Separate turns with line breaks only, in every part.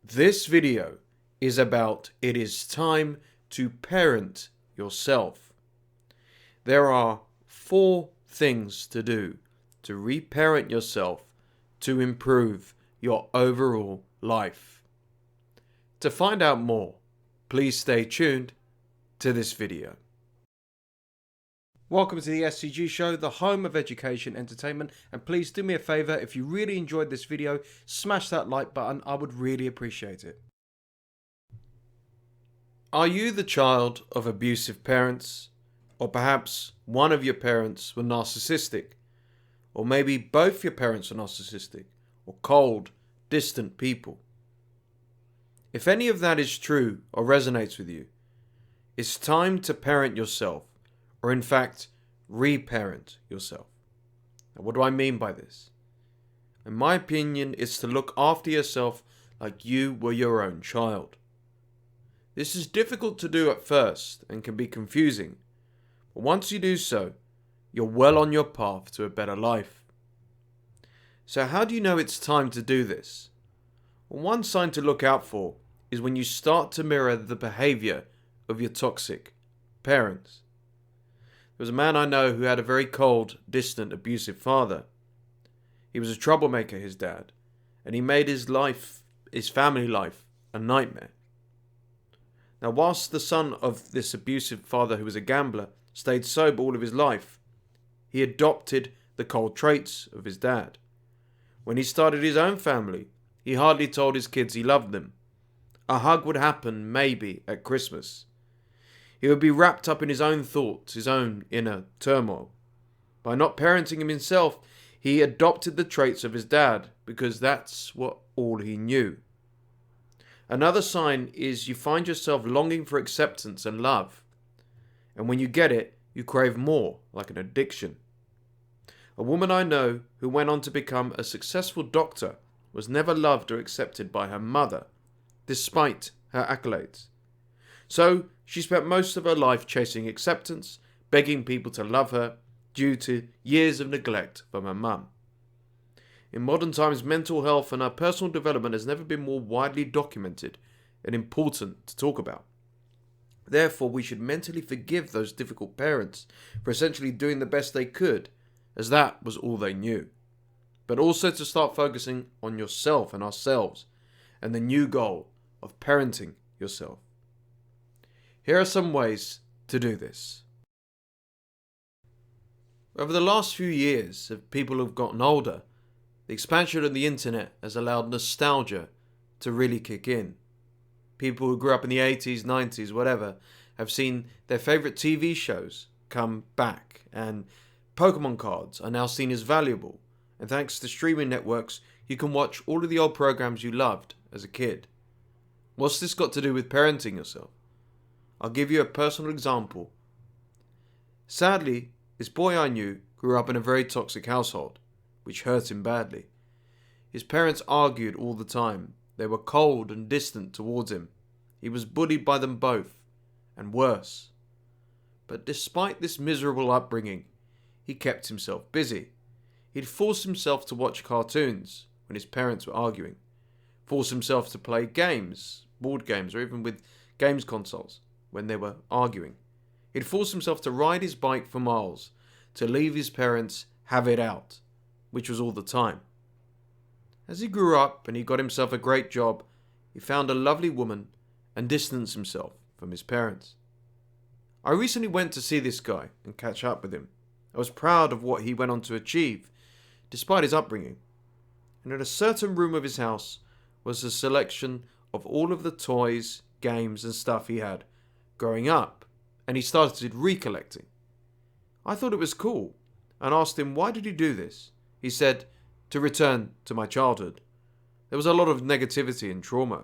This video is about it is time to parent yourself. There are 4 things to do to reparent yourself to improve your overall life. To find out more, please stay tuned to this video. Welcome to the SCG Show, the home of education entertainment, and please do me a favor, if you really enjoyed this video, smash that like button. I would really appreciate it. Are you the child of abusive parents? Or perhaps one of your parents were narcissistic? Or maybe both your parents are narcissistic? Or cold, distant people? If any of that is true or resonates with you, it's time to parent yourself, or in fact, reparent yourself. Now, what do I mean by this? In my opinion, it's to look after yourself like you were your own child. This is difficult to do at first and can be confusing, but once you do so, you're well on your path to a better life. So how do you know it's time to do this? Well, one sign to look out for is when you start to mirror the behavior of your toxic parents. There was a man I know who had a very cold, distant, abusive father. He was a troublemaker, his dad, and he made his family life, a nightmare. Now, whilst the son of this abusive father, who was a gambler, stayed sober all of his life, he adopted the cold traits of his dad. When he started his own family, he hardly told his kids he loved them. A hug would happen maybe at Christmas. He would be wrapped up in his own thoughts, his own inner turmoil. By not parenting him himself, he adopted the traits of his dad because that's all he knew. Another sign is you find yourself longing for acceptance and love. And when you get it, you crave more, like an addiction. A woman I know who went on to become a successful doctor was never loved or accepted by her mother, despite her accolades. So she spent most of her life chasing acceptance, begging people to love her, due to years of neglect from her mum. In modern times, mental health and our personal development has never been more widely documented and important to talk about. Therefore, we should mentally forgive those difficult parents for essentially doing the best they could, as that was all they knew. But also to start focusing on yourself and ourselves, and the new goal of parenting yourself. Here are some ways to do this. Over the last few years, as people have gotten older, the expansion of the internet has allowed nostalgia to really kick in. People who grew up in the 80s, 90s, whatever, have seen their favourite TV shows come back, and Pokemon cards are now seen as valuable, and thanks to streaming networks, you can watch all of the old programs you loved as a kid. What's this got to do with parenting yourself? I'll give you a personal example. Sadly, this boy I knew grew up in a very toxic household, which hurt him badly. His parents argued all the time. They were cold and distant towards him. He was bullied by them both, and worse. But despite this miserable upbringing, he kept himself busy. He'd force himself to watch cartoons when his parents were arguing, force himself to play games, board games, or even with games consoles when they were arguing. He'd force himself to ride his bike for miles to leave his parents have it out, which was all the time. As he grew up and he got himself a great job, he found a lovely woman and distanced himself from his parents. I recently went to see this guy and catch up with him. I was proud of what he went on to achieve, despite his upbringing. And in a certain room of his house was a selection of all of the toys, games and stuff he had growing up, and he started recollecting. I thought it was cool and asked him, why did he do this? He said, to return to my childhood. There was a lot of negativity and trauma,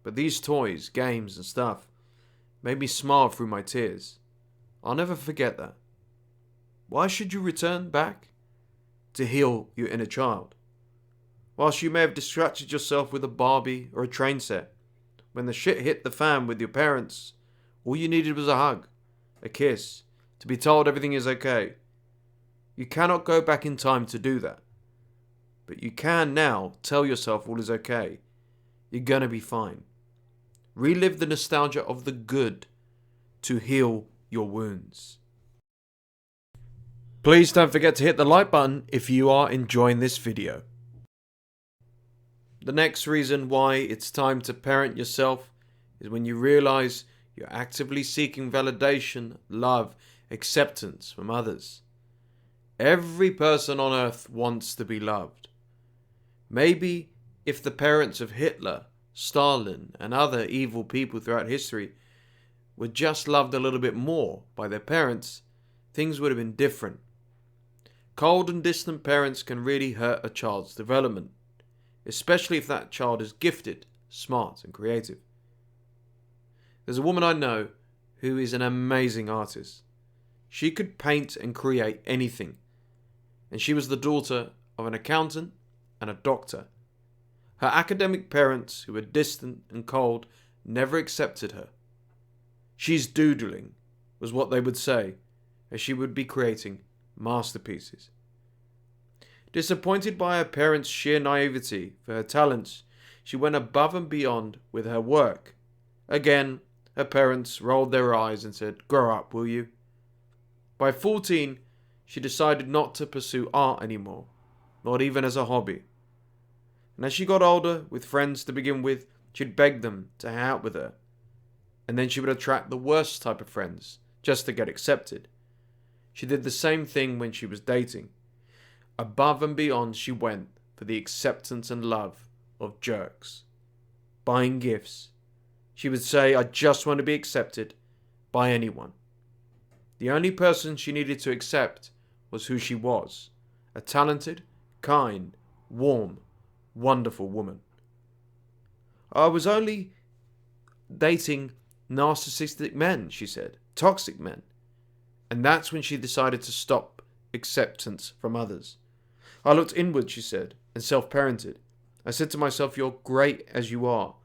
but these toys, games and stuff made me smile through my tears. I'll never forget that. Why should you return back? To heal your inner child. Whilst you may have distracted yourself with a Barbie or a train set, when the shit hit the fan with your parents, all you needed was a hug, a kiss, to be told everything is okay. You cannot go back in time to do that. But you can now tell yourself all is okay. You're going to be fine. Relive the nostalgia of the good to heal your wounds. Please don't forget to hit the like button if you are enjoying this video. The next reason why it's time to parent yourself is when you realize you're actively seeking validation, love, acceptance from others. Every person on earth wants to be loved. Maybe if the parents of Hitler, Stalin, and other evil people throughout history were just loved a little bit more by their parents, things would have been different. Cold and distant parents can really hurt a child's development, especially if that child is gifted, smart, and creative. There's a woman I know who is an amazing artist. She could paint and create anything, and she was the daughter of an accountant and a doctor. Her academic parents, who were distant and cold, never accepted her. "She's doodling," was what they would say, as she would be creating masterpieces. Disappointed by her parents' sheer naivety for her talents, she went above and beyond with her work. Again, her parents rolled their eyes and said, "Grow up, will you?" By 14, she decided not to pursue art anymore, not even as a hobby. And as she got older, with friends to begin with, she'd beg them to hang out with her. And then she would attract the worst type of friends, just to get accepted. She did the same thing when she was dating. Above and beyond she went for the acceptance and love of jerks. Buying gifts. She would say, "I just want to be accepted by anyone." The only person she needed to accept was who she was. A talented, kind, warm, wonderful woman. "I was only dating narcissistic men," she said. "Toxic men." And that's when she decided to stop acceptance from others. "I looked inward," she said, "and self-parented. I said to myself, you're great as you are.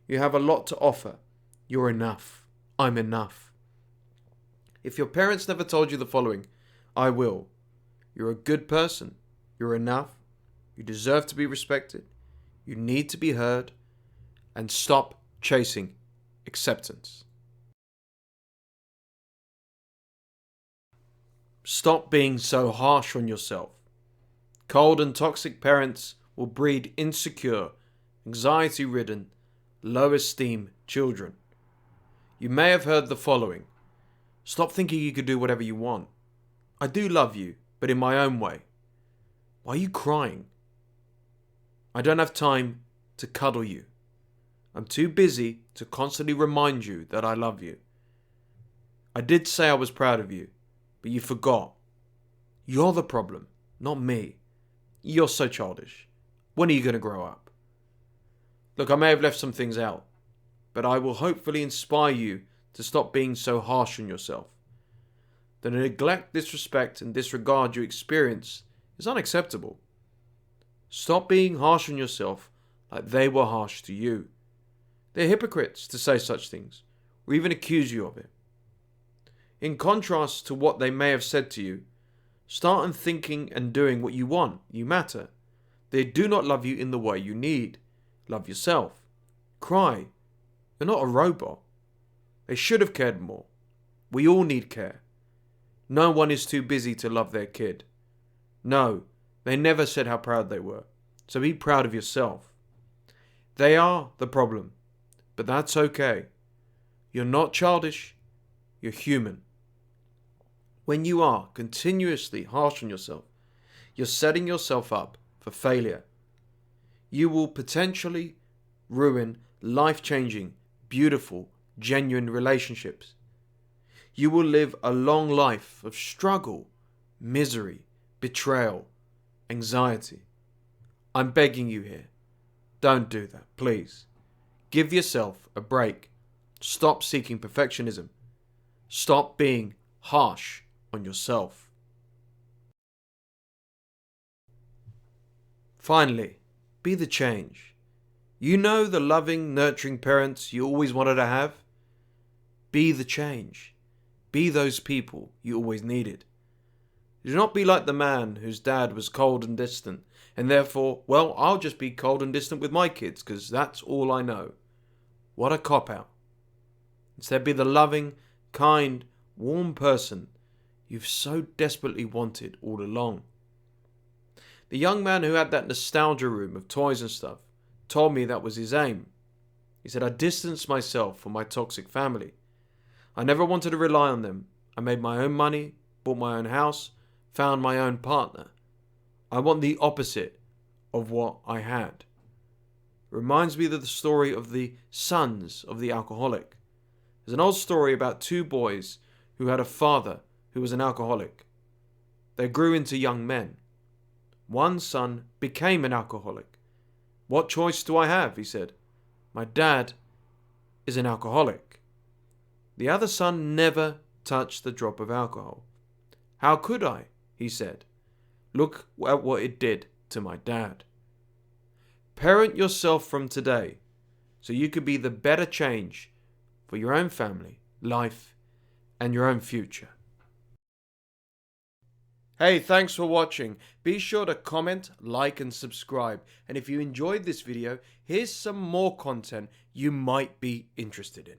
You have a lot to offer. You're enough. I'm enough." If your parents never told you the following, I will. You're a good person. You're enough. You deserve to be respected. You need to be heard. And stop chasing acceptance. Stop being so harsh on yourself. Cold and toxic parents will breed insecure, anxiety-ridden, low-esteem children. You may have heard the following. Stop thinking you could do whatever you want. I do love you, but in my own way. Why are you crying? I don't have time to cuddle you. I'm too busy to constantly remind you that I love you. I did say I was proud of you, but you forgot. You're the problem, not me. You're so childish. When are you going to grow up? Look, I may have left some things out, but I will hopefully inspire you to stop being so harsh on yourself. The neglect, disrespect, and disregard you experience is unacceptable. Stop being harsh on yourself like they were harsh to you. They're hypocrites to say such things, or even accuse you of it. In contrast to what they may have said to you, start on thinking and doing what you want. You matter. They do not love you in the way you need. Love yourself. Cry. You're not a robot. They should have cared more. We all need care. No one is too busy to love their kid. No, they never said how proud they were. So be proud of yourself. They are the problem, but that's okay. You're not childish. You're human. When you are continuously harsh on yourself, you're setting yourself up for failure. You will potentially ruin life-changing, beautiful, genuine relationships. You will live a long life of struggle, misery, betrayal, anxiety. I'm begging you here. Don't do that, please. Give yourself a break. Stop seeking perfectionism. Stop being harsh on yourself. Finally, be the change. You know the loving, nurturing parents you always wanted to have? Be the change. Be those people you always needed. Do not be like the man whose dad was cold and distant, and therefore, well, I'll just be cold and distant with my kids, because that's all I know. What a cop-out. Instead, be the loving, kind, warm person you've so desperately wanted all along. The young man who had that nostalgia room of toys and stuff told me that was his aim. He said, I distanced myself from my toxic family. I never wanted to rely on them. I made my own money, bought my own house, found my own partner. I want the opposite of what I had. Reminds me of the story of the sons of the alcoholic. There's an old story about two boys who had a father who was an alcoholic. They grew into young men. One son became an alcoholic. What choice do I have? He said. My dad is an alcoholic. The other son never touched the drop of alcohol. How could I? He said. Look at what it did to my dad. Parent yourself from today so you could be the better change for your own family, life, and your own future. Hey, thanks for watching. Be sure to comment, like, and subscribe. And if you enjoyed this video, here's some more content you might be interested in.